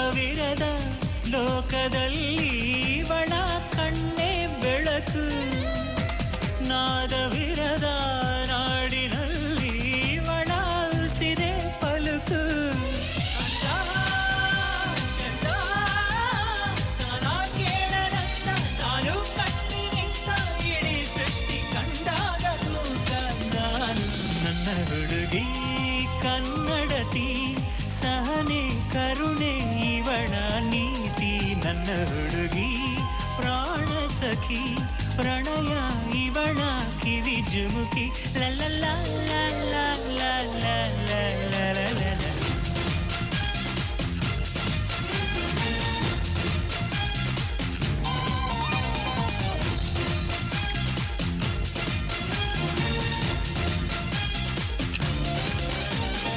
ನಾದವಿರದ ಲೋಕದಲ್ಲಿ ಇವಳ ಕಣ್ಣೇ ಬೆಳಕು ನಾದವಿರದ ನಾಡಿನಲ್ಲಿ ಇವಳ ಉಸಿರೇ ಪಲುಕು ನನ್ನ ಹುಡುಗಿ ಕನ್ನಡತಿ ಸಹನೆ ಕರುಣೆ ಇವಳ ನೀತಿ ನನ್ನ ಹುಡುಗಿ ಪ್ರಾಣ ಸಖಿ ಪ್ರಣಯ ಇವಳ ಕಿವಿ ಜುಮುಕಿ ಲಲ್ಲ ಲ ಲ ಲ ಲ ಲ